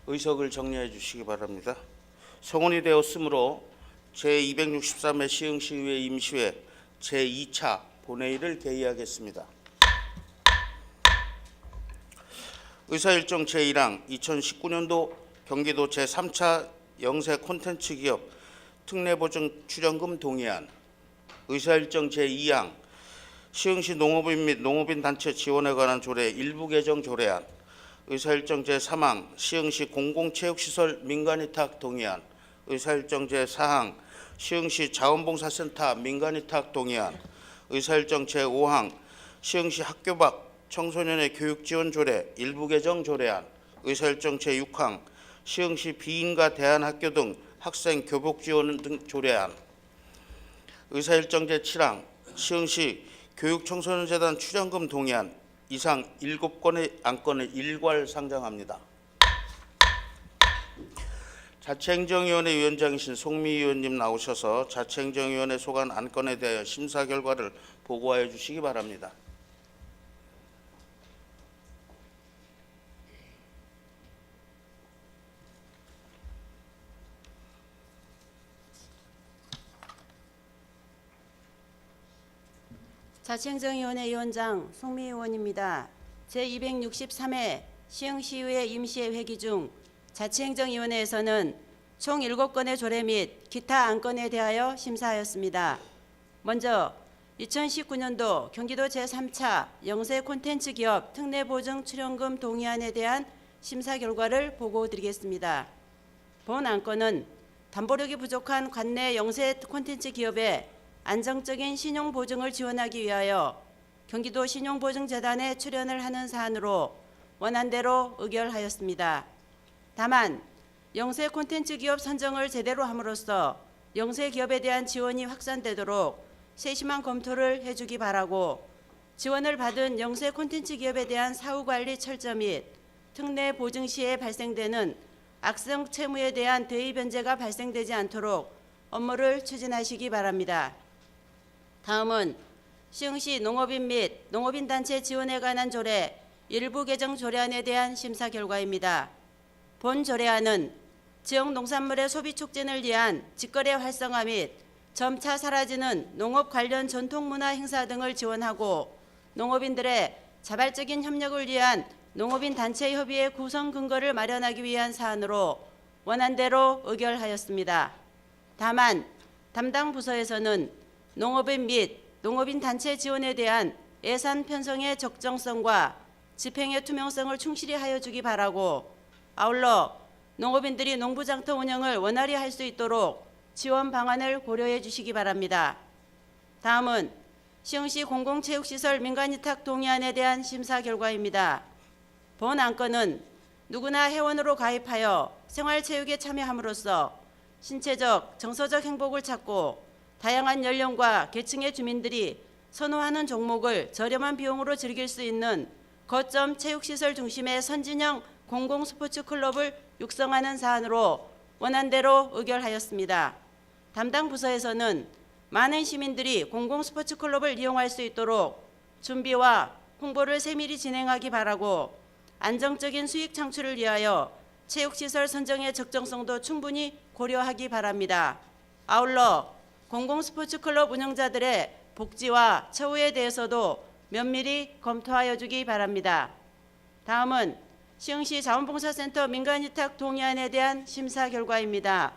의석을 정리해 주시기 바랍니다. 성원이 되었으므로 제263회 시흥시의회 임시회 제2차 본회의를 개의하겠습니다. 의사일정 제1항 2019년도 경기도 제3차 영세 콘텐츠 기업 특례보증 출연금 동의안, 의사일정 제2항 시흥시 농업인 및 농업인 단체 지원에 관한 조례 일부 개정 조례안, 의사일정 제3항 시흥시 공공체육시설 민간위탁 동의안, 의사일정 제4항 시흥시 자원봉사센터 민간위탁 동의안, 의사일정 제5항 시흥시 학교 밖 청소년의 교육지원 조례 일부 개정 조례안, 의사일정 제6항 시흥시 비인가 대안학교 등 학생 교복 지원 등 조례안, 의사일정 제7항 시흥시 교육청소년재단 출연금 동의안 이상 7건의 안건을 일괄 상정합니다. 자치행정위원회 위원장이신 송미 의원님 나오셔서 자치행정위원회 소관 안건에 대하여 심사 결과를 보고하여 주시기 바랍니다. 자치행정위원회 위원장 송미 의원입니다. 제263회 시흥시의회 임시회 회기 중 자치행정위원회에서는 총 7건의 조례 및 기타 안건에 대하여 심사하였습니다. 먼저 2019년도 경기도 제3차 영세 콘텐츠 기업 특례보증 출연금 동의안에 대한 심사 결과를 보고드리겠습니다. 본 안건은 담보력이 부족한 관내 영세 콘텐츠 기업의 안정적인 신용보증을 지원하기 위하여 경기도 신용보증재단에 출연을 하는 사안으로 원안대로 의결하였습니다. 다만 영세 콘텐츠 기업 선정을 제대로 함으로써 영세 기업에 대한 지원이 확산되도록 세심한 검토를 해주기 바라고, 지원을 받은 영세 콘텐츠 기업에 대한 사후관리 철저 및 특례 보증 시에 발생되는 악성 채무에 대한 대의 변제가 발생되지 않도록 업무를 추진하시기 바랍니다. 다음은 시흥시 농업인 및 농업인 단체 지원에 관한 조례 일부 개정 조례안에 대한 심사 결과입니다. 본 조례안은 지역 농산물의 소비 촉진을 위한 직거래 활성화 및 점차 사라지는 농업 관련 전통문화 행사 등을 지원하고, 농업인들의 자발적인 협력을 위한 농업인 단체 협의회 구성 근거를 마련하기 위한 사안으로 원안대로 의결하였습니다. 다만 담당 부서에서는 농업인 및 농업인 단체 지원에 대한 예산 편성의 적정성과 집행의 투명성을 충실히 하여 주기 바라고, 아울러 농업인들이 농부장터 운영을 원활히 할 수 있도록 지원 방안을 고려해 주시기 바랍니다. 다음은 시흥시 공공체육시설 민간위탁 동의안에 대한 심사 결과입니다. 본 안건은 누구나 회원으로 가입하여 생활체육에 참여함으로써 신체적, 정서적 행복을 찾고 다양한 연령과 계층의 주민들이 선호하는 종목을 저렴한 비용으로 즐길 수 있는 거점 체육시설 중심의 선진형 공공스포츠 클럽을 육성하는 사안으로 원안대로 의결하였습니다. 담당 부서에서는 많은 시민들이 공공스포츠 클럽을 이용할 수 있도록 준비와 홍보를 세밀히 진행하기 바라고, 안정적인 수익 창출을 위하여 체육시설 선정의 적정성도 충분히 고려하기 바랍니다. 아울러 공공스포츠 클럽 운영자들의 복지와 처우에 대해서도 면밀히 검토하여 주기 바랍니다. 다음은 시흥시 자원봉사센터 민간위탁 동의안에 대한 심사 결과입니다.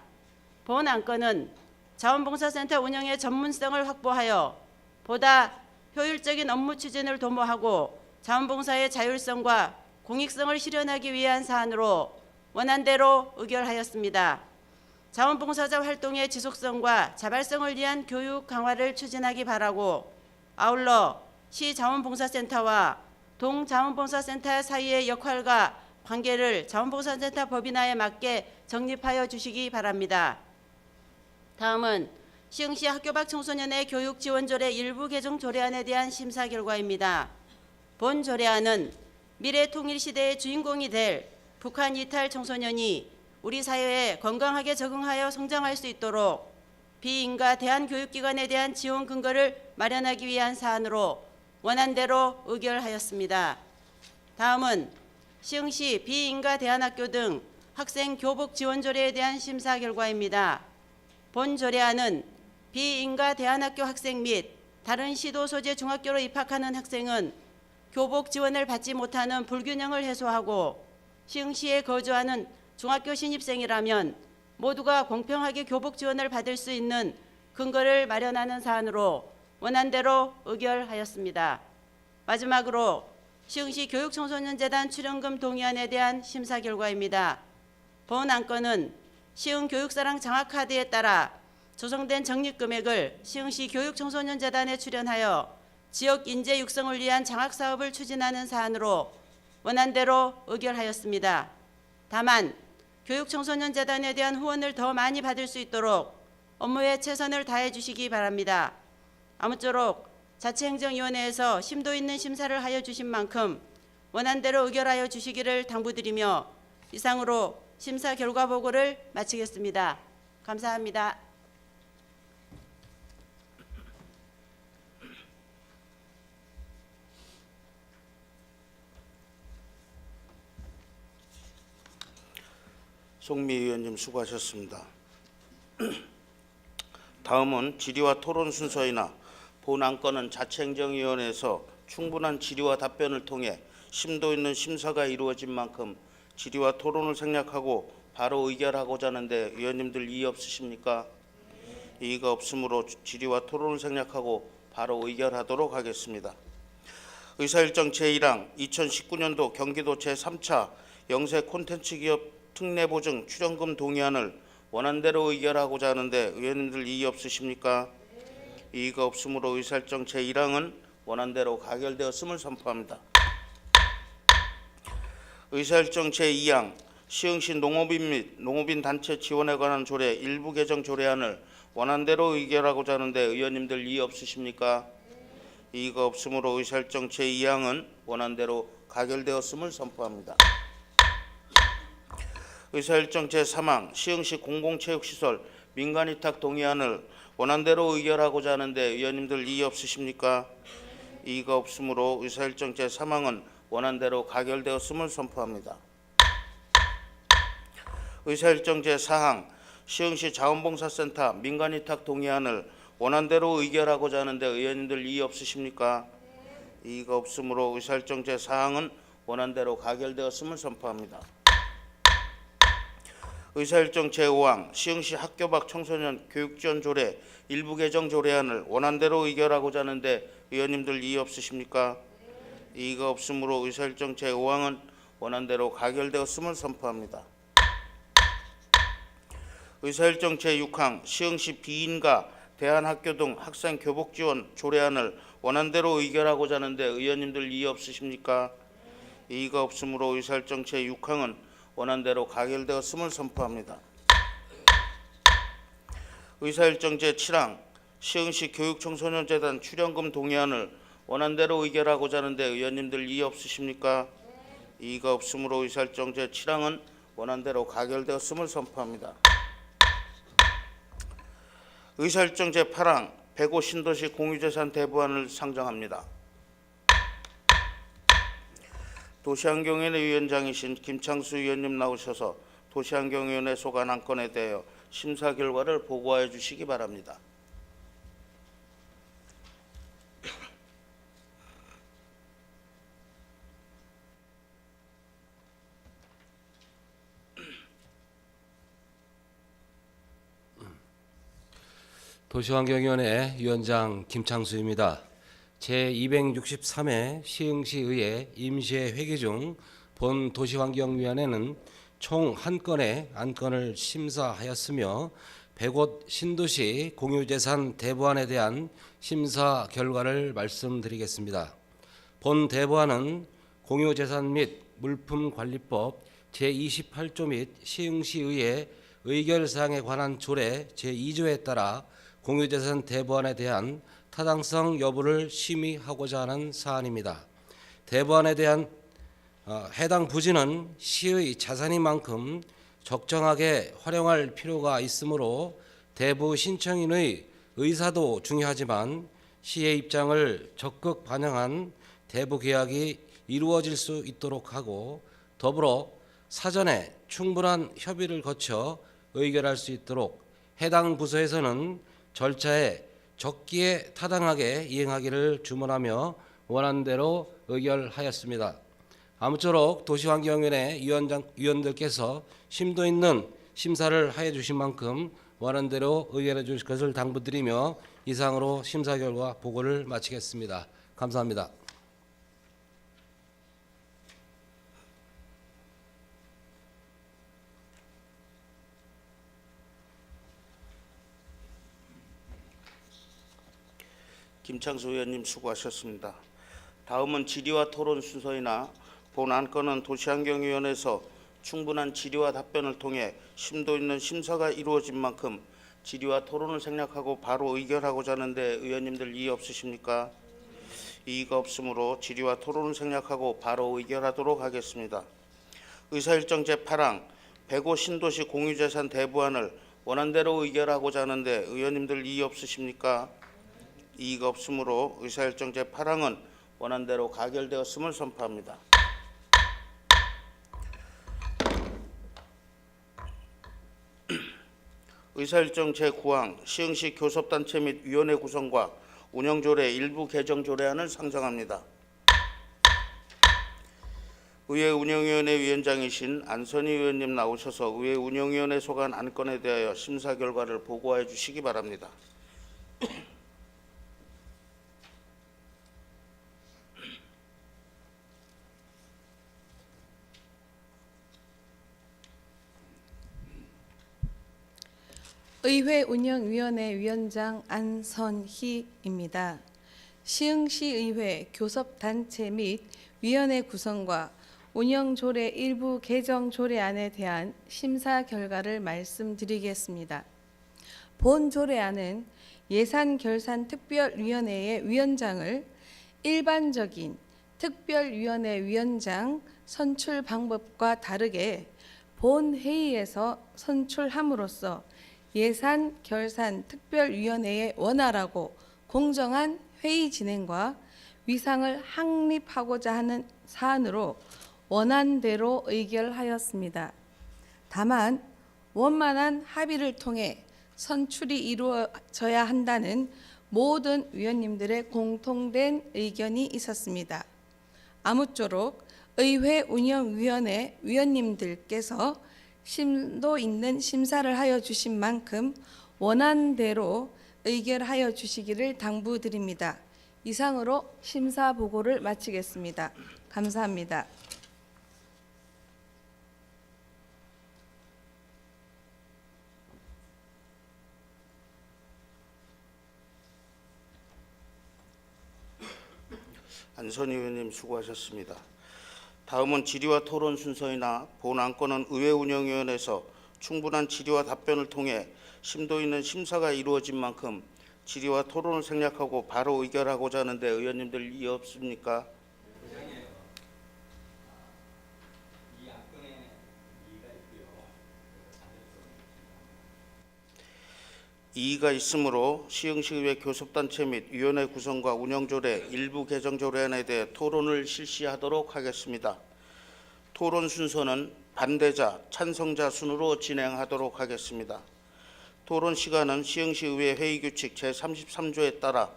본 안건은 자원봉사센터 운영의 전문성을 확보하여 보다 효율적인 업무 추진을 도모하고 자원봉사의 자율성과 공익성을 실현하기 위한 사안으로 원안대로 의결하였습니다. 자원봉사자 활동의 지속성과 자발성을 위한 교육 강화를 추진하기 바라고, 아울러 시 자원봉사센터와 동자원봉사센터 사이의 역할과 관계를 자원봉사센터 법인화에 맞게 정립하여 주시기 바랍니다. 다음은 시흥시 학교 밖 청소년의 교육 지원 조례 일부 개정 조례안에 대한 심사 결과입니다. 본 조례안은 미래 통일 시대의 주인공이 될 북한 이탈 청소년이 우리 사회에 건강하게 적응하여 성장할 수 있도록 비인가 대한교육기관에 대한 지원 근거를 마련하기 위한 사안으로 원안대로 의결하였습니다. 다음은 시흥시 비인가 대안학교 등 학생 교복 지원 조례에 대한 심사 결과입니다. 본 조례안은 비인가 대안학교 학생 및 다른 시도 소재 중학교로 입학하는 학생은 교복 지원을 받지 못하는 불균형을 해소하고 시흥시에 거주하는 중학교 신입생이라면 모두가 공평하게 교복 지원을 받을 수 있는 근거를 마련하는 사안으로 원안대로 의결하였습니다. 마지막으로 시흥시 교육청소년재단 출연금 동의안에 대한 심사 결과입니다. 본 안건은 시흥교육사랑 장학카드에 따라 조성된 적립금액을 시흥시 교육청소년재단에 출연하여 지역 인재 육성을 위한 장학사업을 추진하는 사안으로 원안대로 의결하였습니다. 다만 교육청소년재단에 대한 후원을 더 많이 받을 수 있도록 업무에 최선을 다해 주시기 바랍니다. 아무쪼록 자치행정위원회에서 심도 있는 심사를 하여 주신 만큼 원안대로 의결하여 주시기를 당부드리며 이상으로 심사 결과 보고를 마치겠습니다. 감사합니다. 송미 의원님 수고하셨습니다. 다음은 질의와 토론 순서이나 본 안건은 자치행정위원회에서 충분한 질의와 답변을 통해 심도 있는 심사가 이루어진 만큼 질의와 토론을 생략하고 바로 의결하고자 하는데 의원님들 이의 없으십니까? 이의가 없으므로 질의와 토론을 생략하고 바로 의결하도록 하겠습니다. 의사일정 제1항 2019년도 경기도 제3차 영세 콘텐츠 기업 특례보증 출연금 동의안을 원안대로 의결하고자 하는데 의원님들 이의 없으십니까? 이의가 없으므로 의사일정 제1항은 원안대로 가결되었음을 선포합니다. 의사일정 제2항 시흥시 농업인 및 농업인 단체 지원에 관한 조례 일부 개정 조례안을 원안대로 의결하고자 하는데 의원님들 이의 없으십니까? 이의가 없으므로 의사일정 제2항은 원안대로 가결되었음을 선포합니다. 의사일정 제3항 시흥시 공공체육시설 민간위탁 동의안을 원안대로 의결하고자 하는데 의원님들 이의 없으십니까? 이의가 없으므로 의사일정 제3항은 원안대로 가결되었음을 선포합니다. 의사일정 제4항 시흥시 자원봉사센터 민간위탁 동의안을 원안대로 의결하고자 하는데 의원님들 이의 없으십니까? 이의가 없으므로 의사일정 제4항은 원안대로 가결되었음을 선포합니다. 의사일정 제5항 시흥시 학교 밖 청소년 교육지원 조례 일부 개정 조례안을 원안대로 의결하고자 하는데 의원님들 이의 없으십니까? 이의가 없으므로 의사일정 제5항은 원안대로 가결되었음을 선포합니다. 의사일정 제6항 시흥시 비인가 대안학교 등 학생 교복 지원 조례안을 원안대로 의결하고자 하는데 의원님들 이의 없으십니까? 이의가 없으므로 의사일정 제6항은 원안대로 가결되었음을 선포합니다. 의사일정 제7항 시흥시 교육청소년재단 출연금 동의안을 원안대로 의결하고자 하는데 의원님들 이의 없으십니까? 이의가 없으므로 의사일정 제7항은 원안대로 가결되었음을 선포합니다. 의사일정 제8항 105 신도시 공유재산 대부안을 상정합니다. 도시환경위원회 위원장이신 김창수 의원님 나오셔서 도시환경위원회 소관 안건에 대하여 심사 결과를 보고하여 주시기 바랍니다. 도시환경위원회 위원장 김창수입니다. 제263회 시흥시의회 임시회 회기 중 본 도시환경위원회는 총 1건의 안건을 심사하였으며 105 신도시 공유재산 대부안에 대한 심사 결과를 말씀드리겠습니다. 본 대부안은 공유재산 및 물품관리법 제28조 및 시흥시의회 의결사항에 관한 조례 제2조에 따라 공유재산 대부안에 대한 타당성 여부를 심의하고자 하는 사안입니다. 대부안에 대한 해당 부지는 시의 자산인 만큼 적정하게 활용할 필요가 있으므로 대부 신청인의 의사도 중요하지만 시의 입장을 적극 반영한 대부 계약이 이루어질 수 있도록 하고 더불어 사전에 충분한 협의를 거쳐 의결할 수 있도록 해당 부서에서는 절차에 적기에 타당하게 이행하기를 주문하며 원하는 대로 의결하였습니다. 아무쪼록 도시환경위원회 위원들께서 심도 있는 심사를 하여 주신 만큼 원하는 대로 의결해 주실 것을 당부드리며 이상으로 심사 결과 보고를 마치겠습니다. 감사합니다. 김창수 의원님 수고하셨습니다. 다음은 질의와 토론 순서이나 본 안건은 도시환경위원회에서 충분한 질의와 답변을 통해 심도 있는 심사가 이루어진 만큼 질의와 토론을 생략하고 바로 의결하고자 하는데 의원님들 이의 없으십니까? 이의가 없으므로 질의와 토론을 생략하고 바로 의결하도록 하겠습니다. 의사일정 제8항 105 신도시 공유재산 대부안을 원안대로 의결하고자 하는데 의원님들 이의 없으십니까? 이의가 없으므로 의사일정 제8항은 원안대로 가결되었음을 선포합니다. 의사일정 제9항 시흥시 교섭단체 및 위원회 구성과 운영조례 일부 개정 조례안을 상정합니다. 의회 운영위원회 위원장이신 안선희 의원님 나오셔서 의회 운영위원회 소관 안건에 대하여 심사 결과를 보고해 주시기 바랍니다. 의회운영위원회 위원장 안선희입니다. 시흥시의회 교섭단체 및 위원회 구성과 운영조례 일부 개정 조례안에 대한 심사 결과를 말씀드리겠습니다. 본 조례안은 예산결산특별위원회의 위원장을 일반적인 특별위원회 위원장 선출 방법과 다르게 본회의에서 선출함으로써 예산결산특별위원회의 원활하고 공정한 회의 진행과 위상을 확립하고자 하는 사안으로 원안대로 의결하였습니다. 다만 원만한 합의를 통해 선출이 이루어져야 한다는 모든 위원님들의 공통된 의견이 있었습니다. 아무쪼록 의회운영위원회 위원님들께서 심도 있는 심사를 하여 주신 만큼 원안대로 의결하여 주시기를 당부드립니다. 이상으로 심사 보고를 마치겠습니다. 감사합니다. 안선희 의원님 수고하셨습니다. 다음은 질의와 토론 순서이나 본 안건은 의회운영위원회에서 충분한 질의와 답변을 통해 심도 있는 심사가 이루어진 만큼 질의와 토론을 생략하고 바로 의결하고자 하는데 의원님들 이의 없습니까? 이의가 있으므로 시흥시의회 교섭단체 및 위원회 구성과 운영조례 일부 개정 조례안에 대해 토론을 실시하도록 하겠습니다. 토론 순서는 반대자, 찬성자 순으로 진행하도록 하겠습니다. 토론 시간은 시흥시의회 회의규칙 제33조에 따라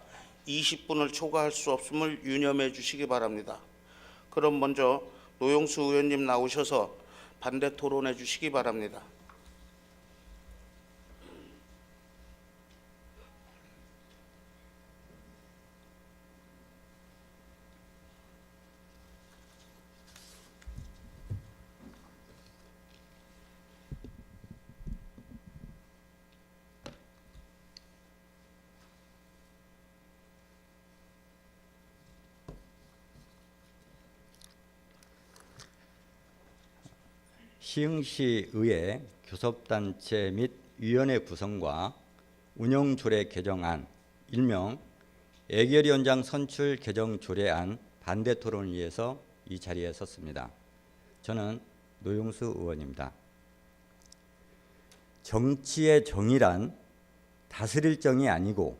20분을 초과할 수 없음을 유념해 주시기 바랍니다. 그럼 먼저 노영수 의원님 나오셔서 반대 토론해 주시기 바랍니다. 시흥시의회 교섭단체 및 위원회 구성과 운영조례 개정안, 일명 예결위원장 선출 개정 조례안 반대 토론을 위해서 이 자리에 섰습니다. 저는 노영수 의원입니다. 정치의 정의란 다스릴 정이 아니고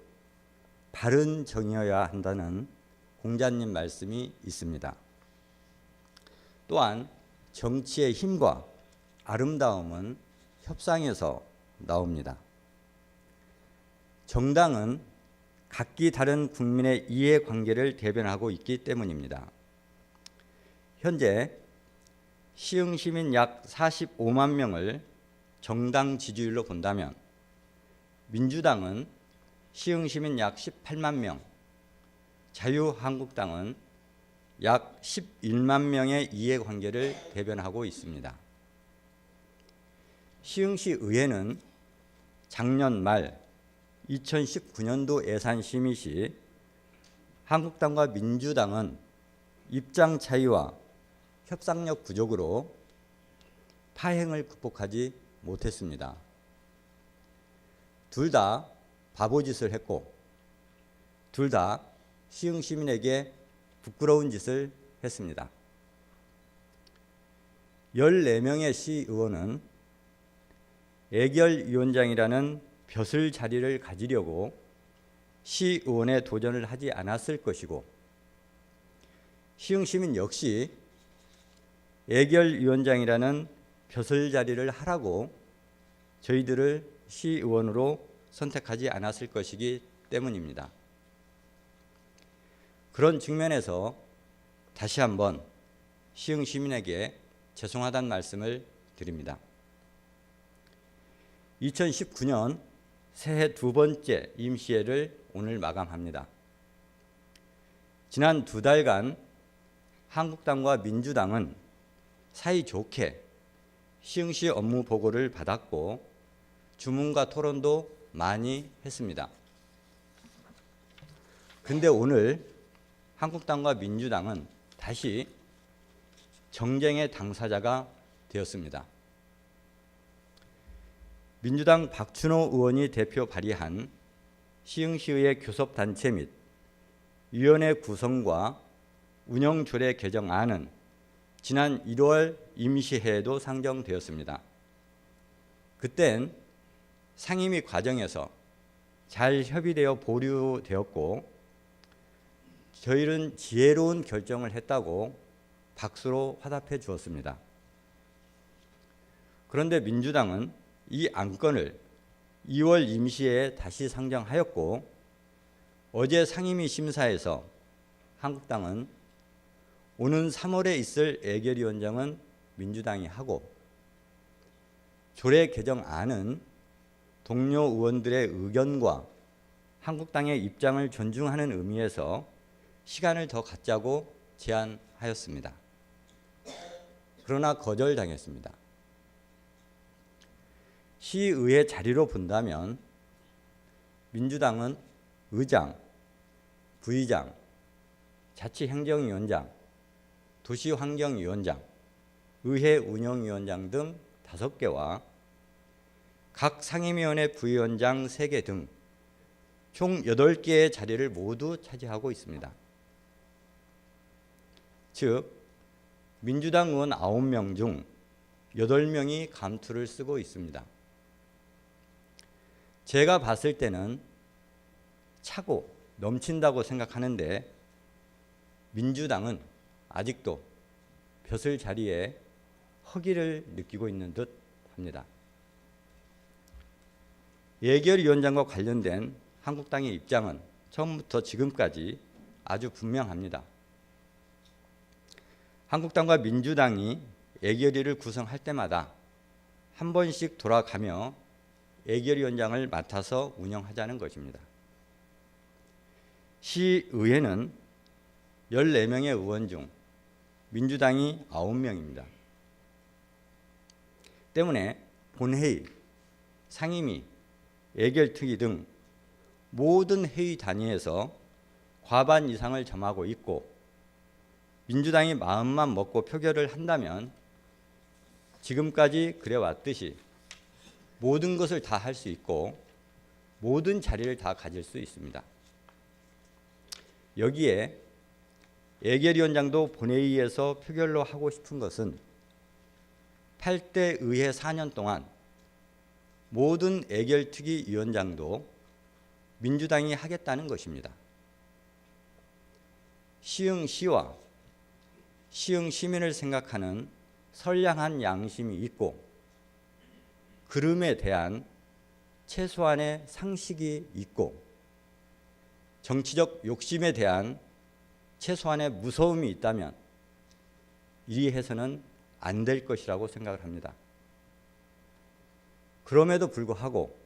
바른 정의여야 한다는 공자님 말씀이 있습니다. 또한 정치의 힘과 아름다움은 협상에서 나옵니다. 정당은 각기 다른 국민의 이해관계를 대변하고 있기 때문입니다. 현재 시흥 시민 약 45만 명을 정당 지지율로 본다면 민주당은 시흥 시민 약 18만 명, 자유한국당은 약 11만 명의 이해관계를 대변하고 있습니다. 시흥시 의회는 작년 말 2019년도 예산 심의 시 한국당과 민주당은 입장 차이와 협상력 부족으로 파행을 극복하지 못했습니다. 둘 다 바보짓을 했고 둘 다 시흥 시민에게 부끄러운 짓을 했습니다. 14명의 시의원은 애결위원장이라는 벼슬 자리를 가지려고 시의원에 도전을 하지 않았을 것이고 시흥 시민 역시 애결위원장이라는 벼슬 자리를 하라고 저희들을 시의원으로 선택하지 않았을 것이기 때문입니다. 그런 측면에서 다시 한번 시흥 시민에게 죄송하다는 말씀을 드립니다. 2019년 새해 두 번째 임시회를 오늘 마감합니다. 지난 두 달간 한국당과 민주당은 사이좋게 시흥시 업무 보고를 받았고 주문과 토론도 많이 했습니다. 근데 오늘 한국당과 민주당은 다시 정쟁의 당사자가 되었습니다. 민주당 박준호 의원이 대표 발의한 시흥시의회 교섭단체 및 위원회 구성과 운영조례 개정안은 지난 1월 임시회에도 상정되었습니다. 그땐 상임위 과정에서 잘 협의되어 보류되었고 저희는 지혜로운 결정을 했다고 박수로 화답해 주었습니다. 그런데 민주당은 이 안건을 2월 임시회에 다시 상정하였고 어제 상임위 심사에서 한국당은 오는 3월에 있을 애결위원장은 민주당이 하고 조례 개정안은 동료 의원들의 의견과 한국당의 입장을 존중하는 의미에서 시간을 더 갖자고 제안하였습니다. 그러나 거절당했습니다. 시의회 자리로 본다면 민주당은 의장, 부의장, 자치행정위원장, 도시환경위원장, 의회운영위원장 등 5개와 각 상임위원회 부위원장 3개 등 총 8개의 자리를 모두 차지하고 있습니다. 즉 민주당 의원 9명 중 8명이 감투를 쓰고 있습니다. 제가 봤을 때는 차고 넘친다고 생각하는데 민주당은 아직도 벼슬 자리에 허기를 느끼고 있는 듯 합니다. 예결위원장과 관련된 한국당의 입장은 처음부터 지금까지 아주 분명합니다. 한국당과 민주당이 예결위를 구성할 때마다 한 번씩 돌아가며 예결위원장을 맡아서 운영하자는 것입니다. 시의회는 14명의 의원 중 민주당이 9명입니다. 때문에 본회의, 상임위, 예결특위 등 모든 회의 단위에서 과반 이상을 점하고 있고 민주당이 마음만 먹고 표결을 한다면 지금까지 그래왔듯이 모든 것을 다 할 수 있고 모든 자리를 다 가질 수 있습니다. 여기에 예결위원장도 본회의에서 표결로 하고 싶은 것은 8대 의회 4년 동안 모든 예결특위 위원장도 민주당이 하겠다는 것입니다. 시흥시와 시흥 시민을 생각하는 선량한 양심이 있고 그름에 대한 최소한의 상식이 있고 정치적 욕심에 대한 최소한의 무서움이 있다면 이리 해서는 안 될 것이라고 생각을 합니다. 그럼에도 불구하고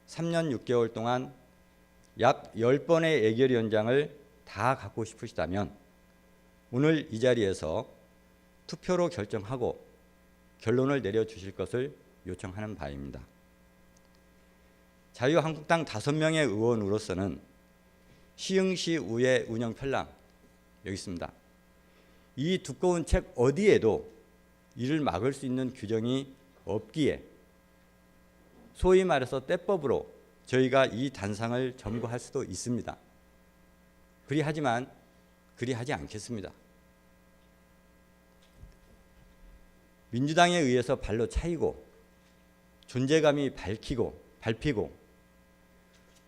3년 6개월 동안 약 10번의 예결위원장을 다 갖고 싶으시다면 오늘 이 자리에서 투표로 결정하고 결론을 내려주실 것을 요청하는 바입니다. 자유한국당 5명의 의원으로서는 시흥시 의회 운영 편랑 여기 있습니다. 이 두꺼운 책 어디에도 이를 막을 수 있는 규정이 없기에 소위 말해서 때법으로 저희가 이 단상을 점거할 수도 있습니다. 그리하지만 그리하지 않겠습니다. 민주당에 의해서 발로 차이고 존재감이 밟히고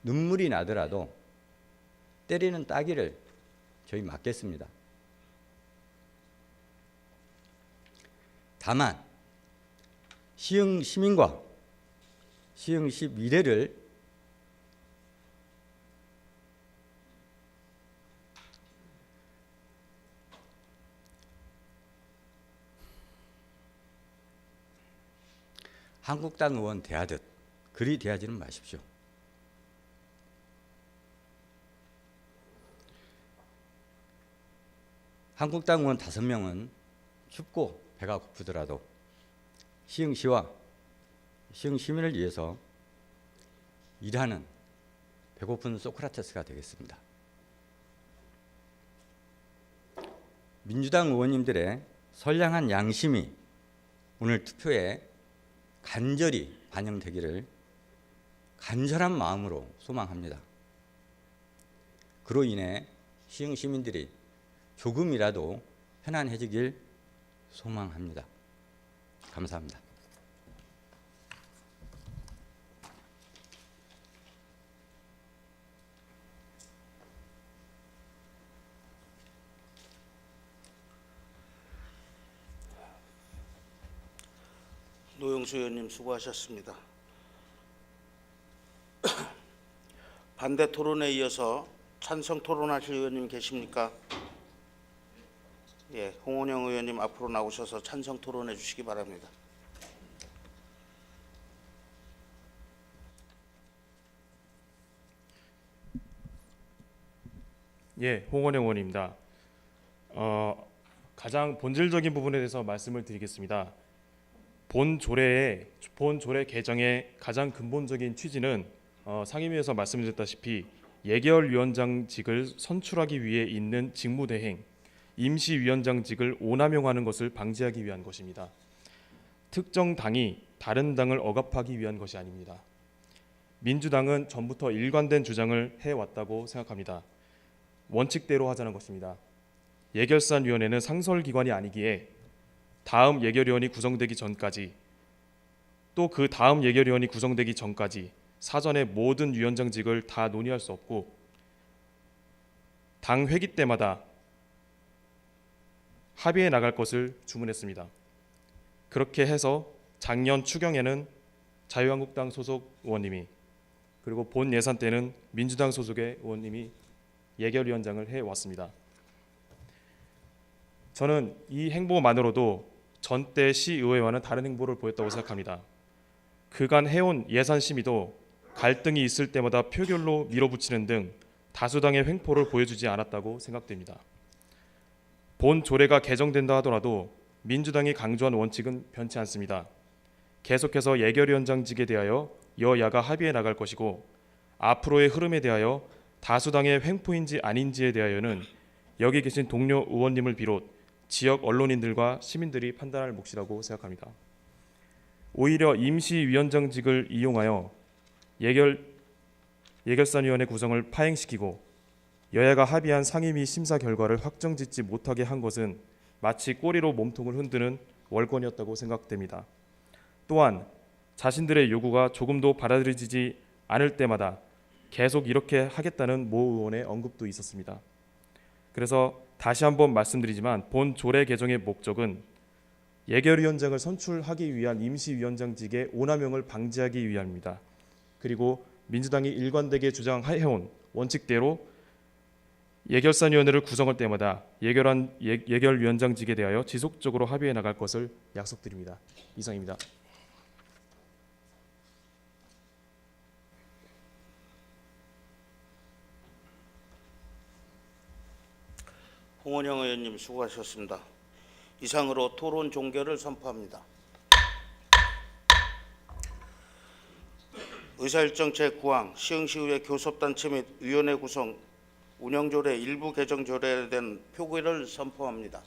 눈물이 나더라도 때리는 따기를 저희 막겠습니다. 다만 시흥 시민과 시흥시 미래를 한국당 의원 대하듯 그리 대하지는 마십시오. 한국당 의원 5명은 춥고 배가 고프더라도 시흥시와 시흥 시민을 위해서 일하는 배고픈 소크라테스가 되겠습니다. 민주당 의원님들의 선량한 양심이 오늘 투표에 간절히 반영되기를 간절한 마음으로 소망합니다. 그로 인해 시흥 시민들이 조금이라도 편안해지길 소망합니다. 감사합니다. 노영수 의원님 수고하셨습니다. 반대 토론에 이어서 찬성 토론하실 의원님 계십니까? 예, 홍원영 의원님 앞으로 나오셔서 찬성 토론해 주시기 바랍니다. 예, 홍원영 의원입니다. 가장 본질적인 부분에 대해서 말씀을 드리겠습니다. 본 조례 개정의 가장 근본적인 취지는 상임위에서 말씀드렸다시피 예결위원장직을 선출하기 위해 있는 직무대행, 임시위원장직을 오남용하는 것을 방지하기 위한 것입니다. 특정 당이 다른 당을 억압하기 위한 것이 아닙니다. 민주당은 전부터 일관된 주장을 해왔다고 생각합니다. 원칙대로 하자는 것입니다. 예결산위원회는 상설기관이 아니기에 다음 예결위원이 구성되기 전까지 또 그 다음 예결위원이 구성되기 전까지 사전에 모든 위원장직을 다 논의할 수 없고 당 회기 때마다 합의해 나갈 것을 주문했습니다. 그렇게 해서 작년 추경에는 자유한국당 소속 의원님이 그리고 본 예산 때는 민주당 소속의 의원님이 예결위원장을 해왔습니다. 저는 이 행보만으로도 전때 시의회와는 다른 행보를 보였다고 생각합니다. 그간 해온 예산 심의도 갈등이 있을 때마다 표결로 밀어붙이는 등 다수당의 횡포를 보여주지 않았다고 생각됩니다. 본 조례가 개정된다 하더라도 민주당이 강조한 원칙은 변치 않습니다. 계속해서 예결위원장직에 대하여 여야가 합의해 나갈 것이고 앞으로의 흐름에 대하여 다수당의 횡포인지 아닌지에 대하여는 여기 계신 동료 의원님을 비롯 지역 언론인들과 시민들이 판단할 몫이라고 생각합니다. 오히려 임시위원장직을 이용하여 예결산위원회 구성을 파행시키고 여야가 합의한 상임위 심사 결과를 확정짓지 못하게 한 것은 마치 꼬리로 몸통을 흔드는 월권이었다고 생각됩니다. 또한 자신들의 요구가 조금도 받아들여지지 않을 때마다 계속 이렇게 하겠다는 모 의원의 언급도 있었습니다. 그래서 다시 한번 말씀드리지만 본 조례 개정의 목적은 예결위원장을 선출하기 위한 임시위원장직의 오남용을 방지하기 위함입니다. 그리고 민주당이 일관되게 주장해온 원칙대로 예결산위원회를 구성할 때마다 예결위원장직에 대하여 지속적으로 합의해 나갈 것을 약속드립니다. 이상입니다. 홍원영 의원님 수고하셨습니다. 이상으로 토론 종결을 선포합니다. 의사일정 제9항 시흥시의회 교섭단체 및 위원회 구성 운영조례 일부 개정 조례에 대한 표결을 선포합니다.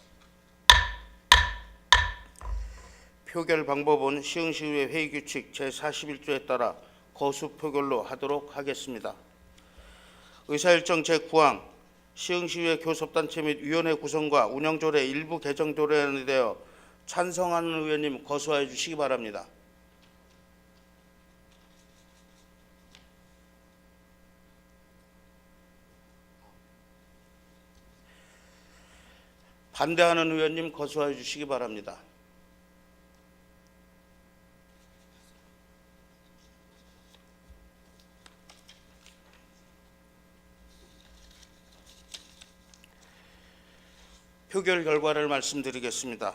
표결 방법은 시흥시의회 회의규칙 제41조에 따라 거수 표결로 하도록 하겠습니다. 의사일정 제9항 시흥시의회 교섭단체 및 위원회 구성과 운영조례 일부 개정 조례에 대하여 찬성하는 의원님 거수하여 주시기 바랍니다. 반대하는 의원님 거수하여 주시기 바랍니다. 표결 결과를 말씀드리겠습니다.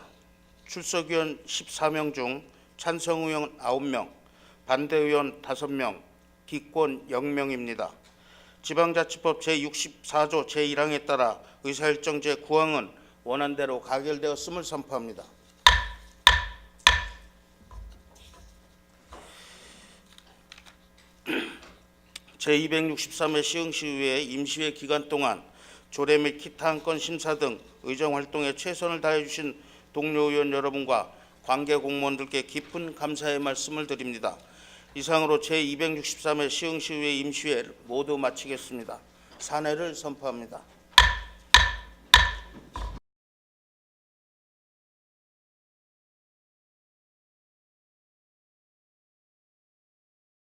출석의원 14명 중 찬성의원 9명, 반대의원 5명, 기권 0명입니다. 지방자치법 제64조 제1항에 따라 의사일정 제9항은 원안대로 가결되었음을 선포합니다. 제263회 시흥시의회 임시회 기간 동안 조례 및 기타 안건 심사 등 의정활동에 최선을 다해 주신 동료 의원 여러분과 관계 공무원들께 깊은 감사의 말씀을 드립니다. 이상으로 제263회 시흥시의회 임시회 모두 마치겠습니다. 산회를 선포합니다.